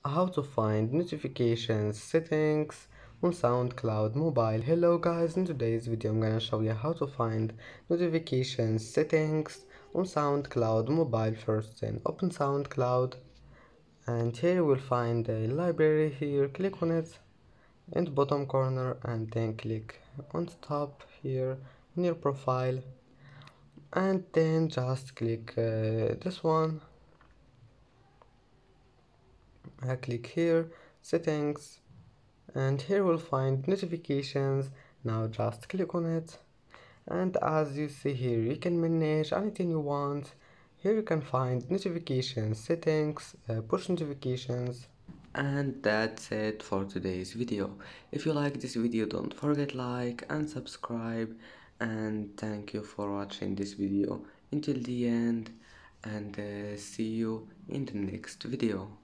how to find notifications settings on SoundCloud mobile. Hello guys, in today's video I'm gonna show you how to find notifications settings on SoundCloud mobile. First then open SoundCloud, and here you will find a library. Here click on it in the bottom corner, and then click on the top here in your profile, and then just click this one. I click here settings, and here we'll find notifications. Now just click on it, and as you see here you can manage anything you want. Here you can find notifications settings, push notifications. And that's it for today's video. If you like this video, don't forget like and subscribe, and thank you for watching this video until the end, and see you in the next video.